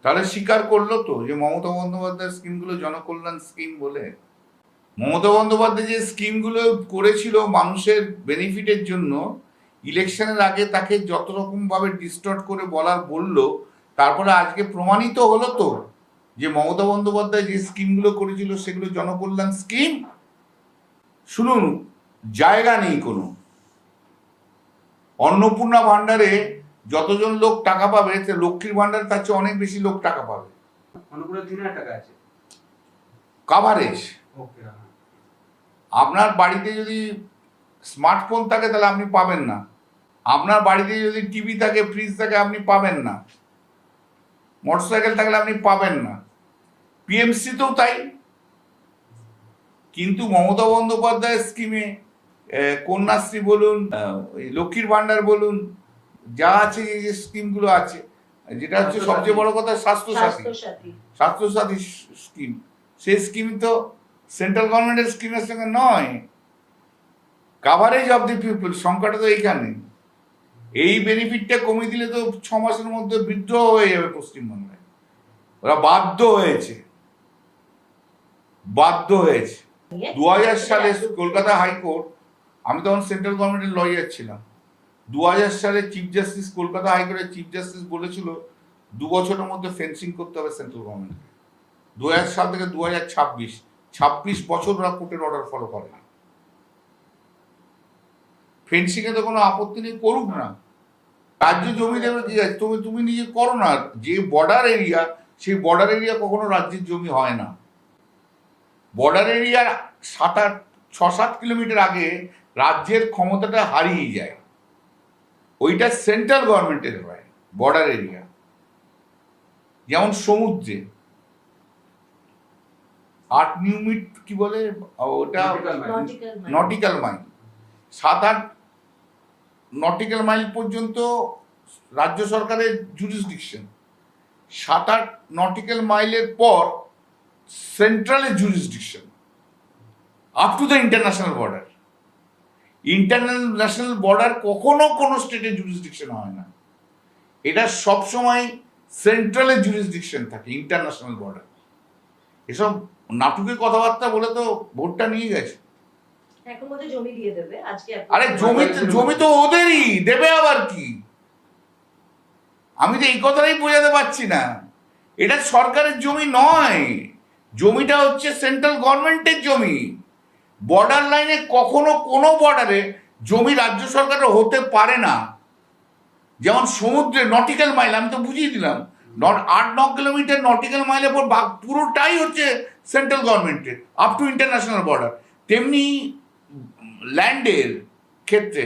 তাহলে স্বীকার করলো তো যে মমতা বন্দ্যোপাধ্যায়ের স্কিমগুলো জনকল্যাণ স্কিম বলে। মমতা বন্দ্যোপাধ্যায় যে স্কিমগুলো করেছিল মানুষের বেনিফিটের জন্য, ইলেকশনের আগে তাকে যত রকম ভাবে ডিস্টর্ট করে বললো, তারপরে আজকে প্রমাণিত হলো তো যে মমতা বন্দ্যোপাধ্যায় যে স্কিমগুলো করেছিল সেগুলো জনকল্যাণ স্কিম। শুনুন, জায়গা নেই কোনো। অন্নপূর্ণা ভান্ডারে যতজন লোক টাকা পাবে, লক্ষ্মীর ভান্ডারে তার চেয়ে অনেক বেশি লোক টাকা পাবে। কাভারেজ। আপনার বাড়িতে যদি স্মার্টফোন থাকে তাহলে আপনি পাবেন না, আপনার বাড়িতে যদি টিভি থাকে, ফ্রিজ থাকে, আপনি পাবেন না, মোটরসাইকেল থাকলে আপনি পাবেন না। পিএমসিতেও তাই। কিন্তু মমতা বন্দ্যোপাধ্যায়ের স্কিমে কন্যাশ্রী বলুন, লক্ষ্মীর ভান্ডার বলুন, যা আছে যে স্কিমগুলো আছে, যেটা হচ্ছে সবচেয়ে বড় কথা স্বাস্থ্যসাথী স্কিম, সেই স্কিম তো সেন্ট্রাল গভর্নমেন্টের স্কিমের সঙ্গে নয়। কাভারেজ অফ দি পিপল, সংখ্যাটা তো এইখানে। এই বেনিফিটটা কমিয়ে দিলে তো 6 মাসের মধ্যে বিদ্রোহ হয়ে যাবে পশ্চিমবঙ্গে। ওরা বাধ্য হয়েছে। 2000 সালে কলকাতা হাইকোর্ট, আমি তখন সেন্ট্রাল গভর্নমেন্টের লয়ার ছিলাম, 2000 সালে চিফ জাস্টিস, কলকাতা হাইকোর্টের চিফ জাস্টিস বলেছিল 2 বছরের মধ্যে ফেন্সিং করতে হবে সেন্ট্রাল গভর্নমেন্টকে। 2000 সাল থেকে 2026 বছর ওরা কোর্টের অর্ডার ফলো করে না। ফেন্সিং এ তো কোনো আপত্তি নেই, করুক না। রাজ্য জমি দেবে কি আছে, তুমি নিজে করো না। যে বর্ডার এরিয়া, সেই বর্ডার এরিয়া কখনো রাজ্যের জমি হয় না। বর্ডার এরিয়ার 6-7 কিলোমিটার আগে রাজ্যের ক্ষমতাটা হারিয়ে যায়, ওইটা সেন্ট্রাল গভর্নমেন্টের হয় বর্ডার এরিয়া। যেমন সমুদ্রে 8 নিউমিট কি বলে ওটা, নটিক্যাল মাইল, 7-8 নটিক্যাল মাইল পর্যন্ত রাজ্য সরকারের জুরিসডিকশন, 7-8 নটিক্যাল মাইলের পর সেন্ট্রালের jurisdiction, up to the international border. International border কখনো কোনো স্টেটের জুরিসডিকশন হয় না, এটা সবসময় সেন্ট্রালের জুরিসডিকশন থাকে, ইন্টারন্যাশনাল বর্ডার। এসব নাটকের কথাবার্তা বলে তো ভোটটা নিয়ে গেছে। আরে জমি তো ওদেরই, দেবে আবার কি? আমি তো এই কথাটাই বোঝাতে পারছি না। এটা সরকারের জমি নয়, জমিটা হচ্ছে সেন্ট্রাল গভর্নমেন্টের জমি। বর্ডার লাইনে কখনো কোনো বর্ডারে জমি রাজ্য সরকারের হতে পারে না। যেমন সমুদ্রে নটিক্যাল মাইল, আমি তো বুঝিয়ে দিলাম, 8-9 কিলোমিটার নটিক্যাল মাইলের পর পুরোটাই হচ্ছে সেন্ট্রাল গভর্নমেন্টের, আপ টু ইন্টারন্যাশনাল বর্ডার। তেমনি ল্যান্ডের ক্ষেত্রে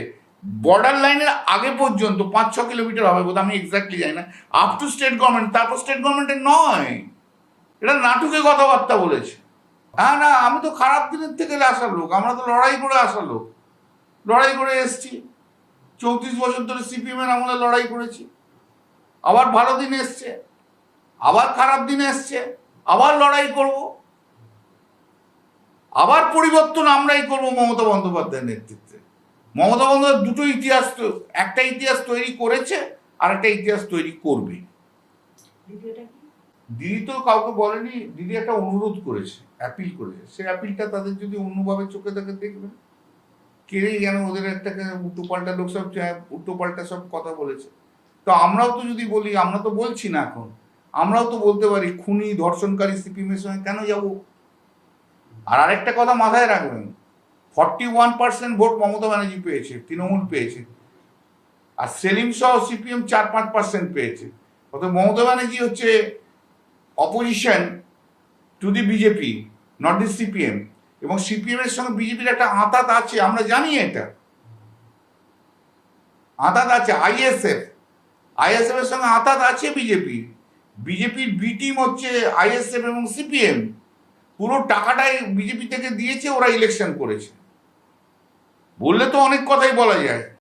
বর্ডার লাইনের আগে পর্যন্ত 5-6 কিলোমিটার হবে বোধ, আমি এক্স্যাক্টলি জানি না, আপ টু স্টেট গভর্নমেন্ট, তারপর স্টেট গভর্নমেন্টের নয়। এটা নাটকে কথাবার্তা বলেছে। হ্যাঁ, না, আমি তো খারাপ দিনের থেকে আসার লোক, আমরা তো লড়াই করে আসার লোক, লড়াই করে এসছি। 34 বছর ধরে সিপিএম এর আমলে লড়াই করেছি। আবার ভালো দিন এসছে, আবার খারাপ দিন এসছে, আবার লড়াই করব, আবার পরিবর্তন আমরাই করব মমতা বন্দ্যোপাধ্যায়ের নেতৃত্বে। মমতা বন্দ্যোপাধ্যায় দুটো ইতিহাস, একটা ইতিহাস তৈরি করেছে আর একটা ইতিহাস তৈরি করবে। দিদি তো কাউকে বলেনি, দিদি একটা অনুরোধ করেছে, অ্যাপিল করেছে। সেই অ্যাপিলটা তাদের যদি অন্যভাবে চোখে দেখে দেখবেন। কে যেন ওদের একটা উল্টোপাল্টা লোক সব উল্টোপাল্টা সব কথা বলেছে। তো আমরাও তো যদি বলি, আমরা তো বলছি না এখন, আমরাও তো বলতে পারি খুনি ধর্ষণকারী সিপিএম এর সঙ্গে কেন যাব। আর আরেকটা কথা মাথায় রাখবেন, 41% ভোট মমতা ব্যানার্জি পেয়েছে, তৃণমূল পেয়েছে, আর সেলিম সহ সিপিএম 4-5% পেয়েছে। অর্থাৎ মমতা ব্যানার্জি হচ্ছে opposition to the BJP, not the CPM. এবং সিপিএম এর সঙ্গে বিজেপির একটা আঁতাত আছে, আমরা জানি এটা আঁতাত আছে। আইএসএফ এর সঙ্গে আঁতাত আছে বিজেপির বি টিম হচ্ছে আইএসএফ এবং সিপিএম। পুরো টাকাটাই বিজেপি থেকে দিয়েছে, ওরা ইলেকশন করেছে। বললে তো অনেক কথাই বলা যায়।